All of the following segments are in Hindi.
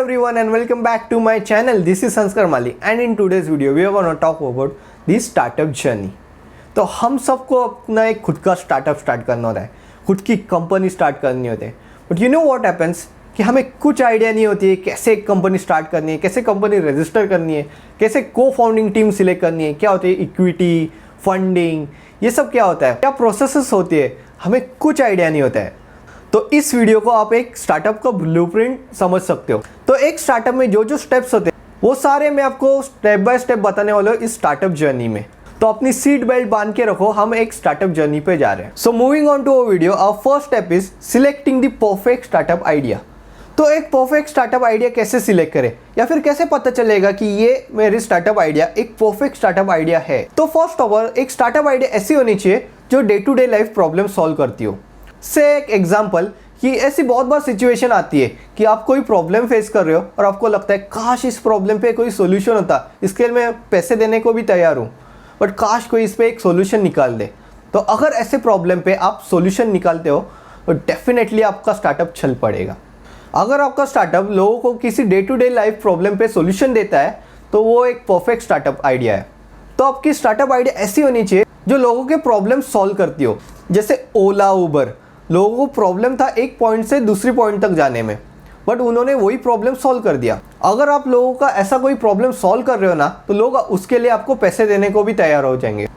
everyone and welcome back to my channel. This is Sanskar Mali and in today's video we are going to talk about the startup journey. तो हम सबको अपना एक खुद का स्टार्टअप स्टार्ट करना होता है, खुद की कंपनी स्टार्ट करनी होती है. But you know what happens कि हमें कुछ आइडिया नहीं होती है कैसे एक कंपनी स्टार्ट करनी है, कैसे कंपनी रजिस्टर करनी है, कैसे को फाउंडिंग टीम सिलेक्ट करनी है, क्या होती है इक्विटी, फंडिंग, ये सब क्या होता है, क्या प्रोसेसेस होती है, हमें कुछ आइडिया नहीं होता है. तो इस वीडियो को आप एक स्टार्टअप का ब्लूप्रिंट समझ सकते हो. तो एक स्टार्टअप में जो जो स्टेप्स होते हैं वो सारे मैं आपको स्टेप बाय स्टेप बताने वाला हूँ इस स्टार्टअप जर्नी में. तो अपनी सीट बेल्ट बांध के रखो, हम एक स्टार्टअप जर्नी पे जा रहे हैं. So moving on to a video, our first step is selecting the perfect startup idea. तो एक परफेक्ट स्टार्टअप आइडिया कैसे सिलेक्ट करें या फिर कैसे पता चलेगा कि ये मेरी स्टार्टअप आइडिया एक परफेक्ट स्टार्टअप आइडिया है. तो फर्स्ट ऑफ ऑल एक स्टार्टअप आइडिया ऐसी होनी चाहिए जो day to day life problem solve करती हो. से एक एग्जाम्पल कि ऐसी बहुत बार सिचुएशन आती है कि आप कोई प्रॉब्लम फेस कर रहे हो और आपको लगता है काश इस प्रॉब्लम पे कोई सोल्यूशन होता, इसके लिए मैं पैसे देने को भी तैयार हूँ, बट काश कोई इस पे एक सोल्यूशन निकाल दे. तो अगर ऐसे प्रॉब्लम पे आप सोल्यूशन निकालते हो तो डेफिनेटली आपका स्टार्टअप चल पड़ेगा. अगर आपका स्टार्टअप लोगों को किसी day to day life problem पे सोल्यूशन देता है तो वो एक परफेक्ट स्टार्टअप आइडिया है. तो आपकी स्टार्टअप आइडिया ऐसी होनी चाहिए जो लोगों के प्रॉब्लम सॉल्व करती हो. जैसे ओला, उबर, लोगों को प्रॉब्लम था एक पॉइंट से दूसरी पॉइंट तक जाने में, बट उन्होंने वही प्रॉब्लम सॉल्व कर दिया. अगर आप लोगों का ऐसा कोई प्रॉब्लम सॉल्व कर रहे हो ना तो लोग उसके लिए आपको पैसे देने को भी तैयार हो जाएंगे.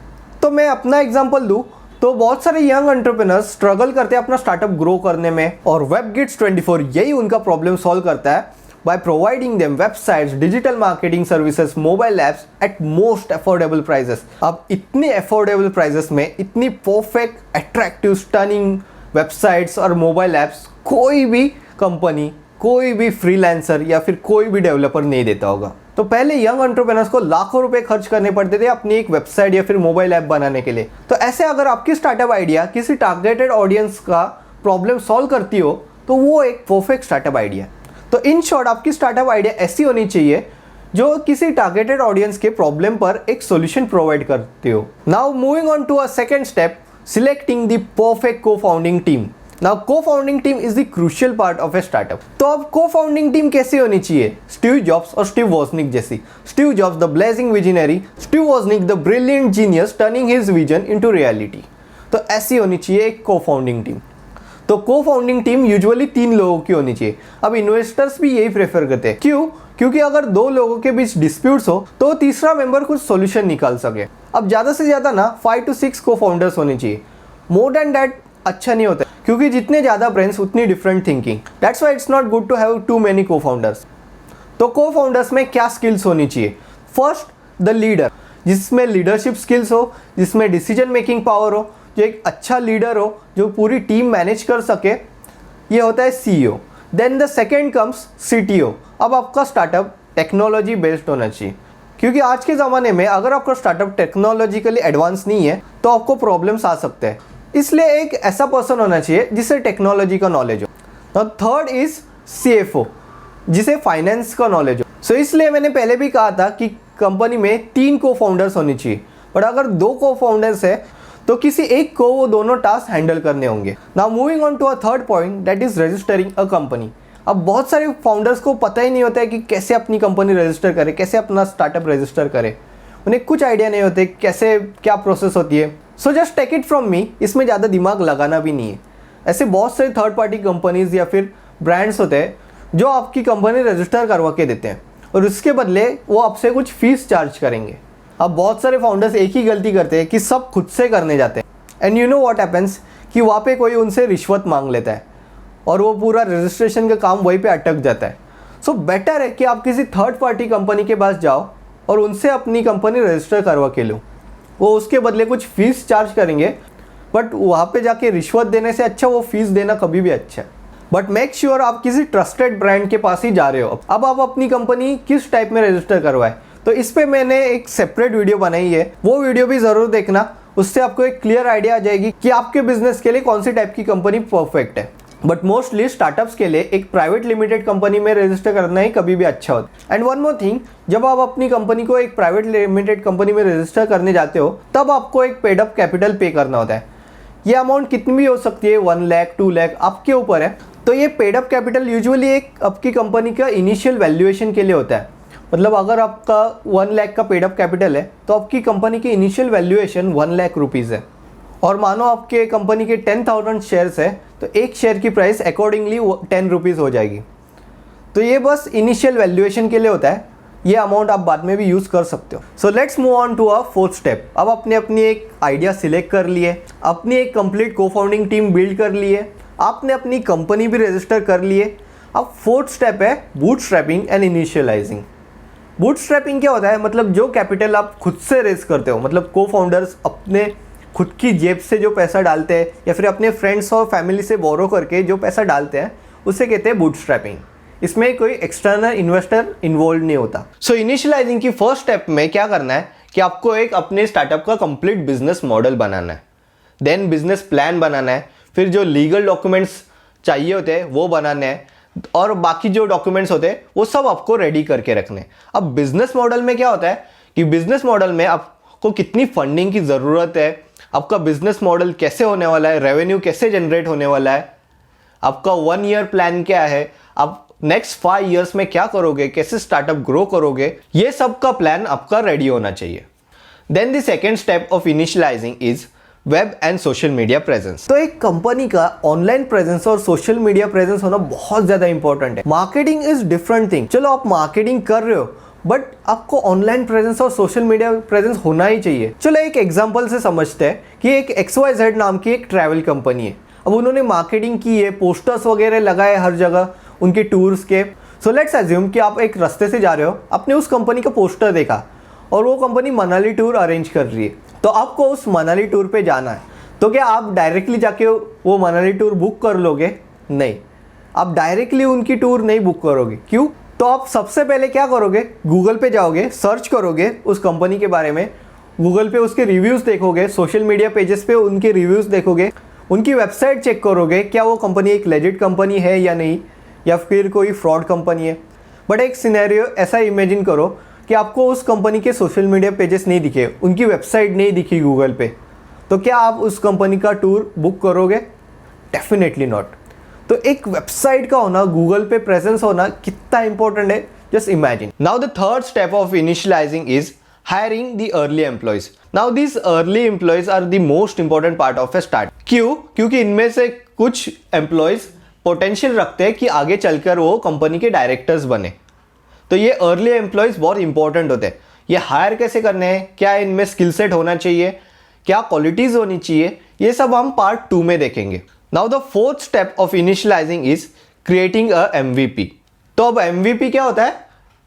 तो मैं अपना एग्जांपल दूं तो बहुत सारे यंग एंटरप्रेन्योर्स स्ट्रगल करते हैं अपना स्टार्टअप ग्रो करने में, और वेबगिट्स 24 यही उनका प्रॉब्लम सॉल्व करता है by providing them websites, digital marketing services, mobile apps at most affordable prices. अब इतने अफोर्डेबल प्राइसेस में इतनी परफेक्ट, अट्रैक्टिव, स्टनिंग वेबसाइट्स और मोबाइल ऐप्स कोई भी कंपनी, कोई भी फ्रीलांसर या फिर कोई भी डेवलपर नहीं देता होगा. तो पहले यंग एंटरप्रेन्योर्स को लाखों रुपए खर्च करने पड़ते थे अपनी एक वेबसाइट या फिर मोबाइल ऐप बनाने के लिए. तो ऐसे अगर आपकी स्टार्टअप आइडिया किसी टारगेटेड ऑडियंस का प्रॉब्लम सॉल्व करती हो तो वो एक परफेक्ट स्टार्टअप आइडिया. तो इन शॉर्ट आपकी स्टार्टअप आइडिया ऐसी होनी चाहिए जो किसी टारगेटेड ऑडियंस के प्रॉब्लम पर एक सोल्यूशन प्रोवाइड करती हो. Now moving on to a second step, selecting the perfect co-founding team. Now co-founding team is the crucial part of a startup. तो अब co-founding team कैसे होनी चाहिए? स्टीव जॉब्स और स्टीव वॉजनिक जैसी. Steve Jobs the blazing visionary, Steve Wozniak the brilliant genius turning his vision into reality. तो ऐसी होनी चाहिए एक co-founding टीम. तो co-founding टीम यूजुअली 3 लोगों की होनी चाहिए. अब इन्वेस्टर्स भी यही प्रेफर करते हैं. क्यों? क्योंकि अगर 2 लोगों के बीच डिस्प्यूट्स हो तो तीसरा मेंबर कुछ सॉल्यूशन निकाल सके. अब ज़्यादा से ज़्यादा ना 5 to 6 को फाउंडर्स होने चाहिए. मोर देन दैट अच्छा नहीं होता, क्योंकि जितने ज़्यादा ब्रेन्स उतनी different thinking. That's why it's not good to have too many cofounders. तो को फाउंडर्स में क्या स्किल्स होनी चाहिए? फर्स्ट, द लीडर, जिसमें लीडरशिप स्किल्स हो, जिसमें डिसीजन मेकिंग पावर हो, जो एक अच्छा लीडर हो जो पूरी टीम मैनेज कर सके, ये होता है CEO. Then the second comes CTO. अब आपका स्टार्टअप टेक्नोलॉजी बेस्ड होना चाहिए, क्योंकि आज के ज़माने में अगर आपका स्टार्टअप टेक्नोलॉजिकली एडवांस नहीं है तो आपको प्रॉब्लम्स आ सकते हैं. इसलिए एक ऐसा पर्सन होना चाहिए जिसे टेक्नोलॉजी का नॉलेज हो. थर्ड इज CFO, जिसे फाइनेंस का नॉलेज हो. सो इसलिए मैंने पहले भी कहा था कि कंपनी में 3 को फाउंडर्स होनी चाहिए, बट अगर 2 को फाउंडर्स है तो किसी एक को वो दोनों टास्क हैंडल करने होंगे. Now moving on to a third point, that is registering a company. अब बहुत सारे फाउंडर्स को पता ही नहीं होता है कि कैसे अपनी कंपनी रजिस्टर करे, कैसे अपना स्टार्टअप रजिस्टर करे. उन्हें कुछ आइडिया नहीं होते कैसे क्या प्रोसेस होती है. So just take it from me, इसमें ज़्यादा दिमाग लगाना भी नहीं है. ऐसे बहुत सारे थर्ड पार्टी कंपनीज या फिर ब्रांड्स होते हैं जो आपकी कंपनी रजिस्टर करवा के देते हैं और उसके बदले वो आपसे कुछ फीस चार्ज करेंगे. अब बहुत सारे फाउंडर्स एक ही गलती करते हैं कि सब खुद से करने जाते हैं. And you know what happens कि वहाँ पे कोई उनसे रिश्वत मांग लेता है और वो पूरा रजिस्ट्रेशन का काम वहीं पे अटक जाता है. सो बेटर है कि आप किसी थर्ड पार्टी कंपनी के पास जाओ और उनसे अपनी कंपनी रजिस्टर करवा के लो. वो उसके बदले कुछ फीस चार्ज करेंगे, बट वहाँ पे जाके रिश्वत देने से अच्छा वो फीस देना कभी भी अच्छा है. बट मेक श्योर आप किसी ट्रस्टेड ब्रांड के पास ही जा रहे हो. अब आप अपनी कंपनी किस टाइप में रजिस्टर करवाए, तो इस पर मैंने एक सेपरेट वीडियो बनाई है, वो वीडियो भी ज़रूर देखना. उससे आपको एक क्लियर आइडिया आ जाएगी कि आपके बिजनेस के लिए कौन सी टाइप की कंपनी परफेक्ट है. बट मोस्टली स्टार्टअप्स के लिए एक प्राइवेट लिमिटेड कंपनी में रजिस्टर करना ही कभी भी अच्छा होता है. एंड वन मोर थिंग, जब आप अपनी कंपनी को एक प्राइवेट लिमिटेड कंपनी में रजिस्टर करने जाते हो तब आपको एक पेड अप कैपिटल पे करना होता है. ये अमाउंट कितनी भी हो सकती है, 1 लाख, 2 लाख, आपके ऊपर है. तो ये पेड अप कैपिटल यूजुअली एक आपकी कंपनी का इनिशियल वैल्यूएशन के लिए होता है। मतलब अगर आपका 1 लाख का पेड अप कैपिटल है तो आपकी कंपनी की इनिशियल वैल्यूएशन 1 लाख रुपीज़ है। और मानो आपके कंपनी के 10,000 शेयर्स है तो एक शेयर की प्राइस अकॉर्डिंगली 10 रुपीज़ हो जाएगी। तो ये बस इनिशियल वैल्यूएशन के लिए होता है, ये अमाउंट आप बाद में भी यूज़ कर सकते हो। So let's move on to a fourth step. अब आपने अपनी एक आइडिया सिलेक्ट कर लिए, अपनी एक कंप्लीट को फाउंडिंग टीम बिल्ड कर लिए, आपने अपनी कंपनी भी रजिस्टर कर लिए। अब फोर्थ स्टेप है बूटस्ट्रैपिंग एंड इनिशियलाइजिंग। बूटस्ट्रैपिंग क्या होता है? मतलब जो कैपिटल आप खुद से रेज करते हो, मतलब को फाउंडर्स अपने खुद की जेब से जो पैसा डालते हैं या फिर अपने फ्रेंड्स और फैमिली से बोरो करके जो पैसा डालते हैं, उसे कहते हैं बूटस्ट्रैपिंग। इसमें कोई एक्सटर्नल इन्वेस्टर इन्वॉल्व नहीं होता। सो इनिशियलाइजिंग की फर्स्ट स्टेप में क्या करना है कि आपको एक अपने स्टार्टअप का कंप्लीट बिजनेस मॉडल बनाना है, देन बिजनेस प्लान बनाना है, फिर जो लीगल डॉक्यूमेंट्स चाहिए होते हैं वो बनाने हैं, और बाकी जो डॉक्यूमेंट्स होते हैं वो सब आपको रेडी करके रखने हैं। अब बिजनेस मॉडल में क्या होता है कि बिजनेस मॉडल में आपको कितनी फंडिंग की ज़रूरत है, आपका बिजनेस मॉडल कैसे होने वाला है, रेवेन्यू कैसे जनरेट होने वाला है, आपका 1 ईयर प्लान क्या है, आप नेक्स्ट 5 ईयर्स में क्या करोगे, कैसे स्टार्टअप ग्रो करोगे, ये सब का प्लान आपका रेडी होना चाहिए। Then the second step of initializing is web and social media presence. तो एक कंपनी का ऑनलाइन प्रेजेंस और सोशल मीडिया प्रेजेंस होना बहुत ज्यादा इंपॉर्टेंट है। Marketing is different thing. चलो आप मार्केटिंग कर रहे हो, बट आपको ऑनलाइन प्रेजेंस और सोशल मीडिया प्रेजेंस होना ही चाहिए। चलो एक एग्जांपल से समझते हैं कि एक XYZ नाम की एक ट्रैवल कंपनी है। अब उन्होंने मार्केटिंग की है, पोस्टर्स वगैरह लगाए हर जगह उनके टूर्स के। सो लेट्स अज्यूम कि आप एक रास्ते से जा रहे हो, आपने उस कंपनी का पोस्टर देखा और वो कंपनी मनाली टूर अरेंज कर रही है, तो आपको उस मनाली टूर पे जाना है। तो क्या आप डायरेक्टली जाके वो मनाली टूर बुक कर लोगे? नहीं, आप डायरेक्टली उनकी टूर नहीं बुक करोगे। क्यों? तो आप सबसे पहले क्या करोगे? गूगल पे जाओगे, सर्च करोगे उस कंपनी के बारे में, गूगल पे उसके रिव्यूज़ देखोगे, सोशल मीडिया पेजेस पे उनके रिव्यूज़ देखोगे, उनकी वेबसाइट चेक करोगे क्या वो कंपनी एक लेजिट कंपनी है या नहीं, या फिर कोई फ्रॉड कंपनी है। बट एक सिनेरियो ऐसा इमेजिन करो कि आपको उस कंपनी के सोशल मीडिया पेजेस नहीं दिखे, उनकी वेबसाइट नहीं दिखी गूगल पे, तो क्या आप उस कंपनी का टूर बुक करोगे? Definitely not. तो एक वेबसाइट का होना, गूगल पे प्रेजेंस होना कितना इंपॉर्टेंट है, just imagine. Now the third step of initializing is hiring the early employees. Now these early employees are the most important part of a start. क्यों? क्योंकि इनमें से कुछ एम्प्लॉयज़ पोटेंशियल रखते हैं कि आगे चलकर वो कंपनी के डायरेक्टर्स बने। तो ये अर्ली एम्प्लॉयज़ बहुत इंपॉर्टेंट होते हैं। ये हायर कैसे करने हैं, क्या इनमें स्किल सेट होना चाहिए, क्या क्वालिटीज़ होनी चाहिए, ये सब हम पार्ट 2 में देखेंगे। Now the fourth step of initializing is creating a MVP। तो अब MVP क्या होता है?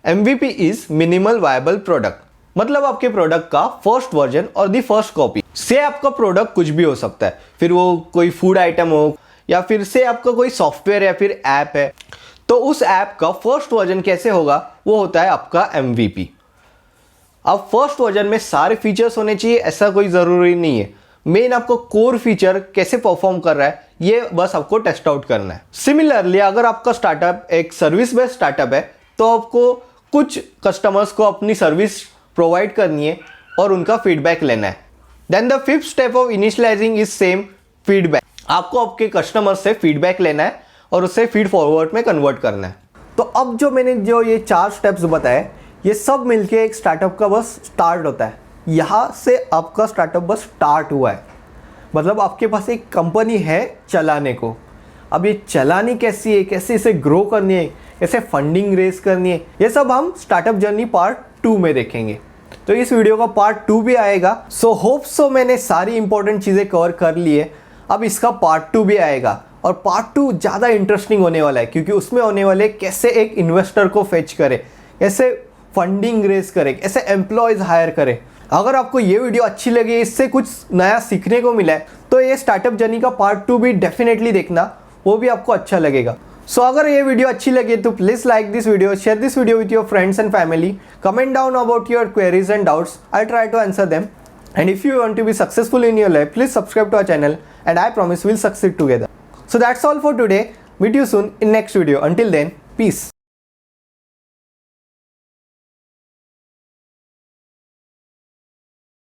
MVP is minimal viable product. मतलब आपके प्रोडक्ट का फर्स्ट वर्जन और दी फर्स्ट कॉपी से आपका प्रोडक्ट कुछ भी हो सकता है, फिर वो कोई फूड आइटम हो या फिर से आपका कोई सॉफ्टवेयर या फिर ऐप है, तो उस ऐप का फर्स्ट वर्जन कैसे होगा, वो होता है आपका MVP। अब फर्स्ट वर्जन में सारे फीचर्स होने चाहिए ऐसा कोई ज़रूरी नहीं है। मेन आपको कोर फीचर कैसे परफॉर्म कर रहा है ये बस आपको टेस्ट आउट करना है। सिमिलरली अगर आपका स्टार्टअप एक सर्विस बेस्ड स्टार्टअप है तो आपको कुछ कस्टमर्स को अपनी सर्विस प्रोवाइड करनी है और उनका फीडबैक लेना है। Then the fifth step of initializing is same feedback. आपको आपके कस्टमर से फीडबैक लेना है और उसे फीड फॉरवर्ड में कन्वर्ट करना है। तो अब जो मैंने ये 4 स्टेप्स बताए, ये सब मिलके एक स्टार्टअप का बस स्टार्ट होता है। यहाँ से आपका स्टार्टअप बस स्टार्ट हुआ है, मतलब आपके पास एक कंपनी है चलाने को। अब ये चलानी कैसी है, कैसे इसे ग्रो करनी है, कैसे फंडिंग रेज करनी है, ये सब हम स्टार्टअप जर्नी पार्ट 2 में देखेंगे। तो इस वीडियो का पार्ट 2 भी आएगा। सो होप सो मैंने सारी इंपॉर्टेंट चीज़ें कवर कर ली है। अब इसका पार्ट 2 भी आएगा और पार्ट 2 ज़्यादा इंटरेस्टिंग होने वाला है, क्योंकि उसमें होने वाले कैसे एक इन्वेस्टर को फेच करे, कैसे फंडिंग रेज करे, कैसे एम्प्लॉयज़ हायर करे। अगर आपको ये वीडियो अच्छी लगी, इससे कुछ नया सीखने को मिला है, तो ये स्टार्टअप जर्नी का पार्ट 2 भी डेफिनेटली देखना, वो भी आपको अच्छा लगेगा। सो अगर ये वीडियो अच्छी लगे तो please like this video, share this video with your friends and family, comment down about your queries and doubts, I try to answer them. And if you want to be successful in your life, please subscribe to our channel and I promise we'll succeed together. So that's all for today. Meet you soon in next video. Until then, peace.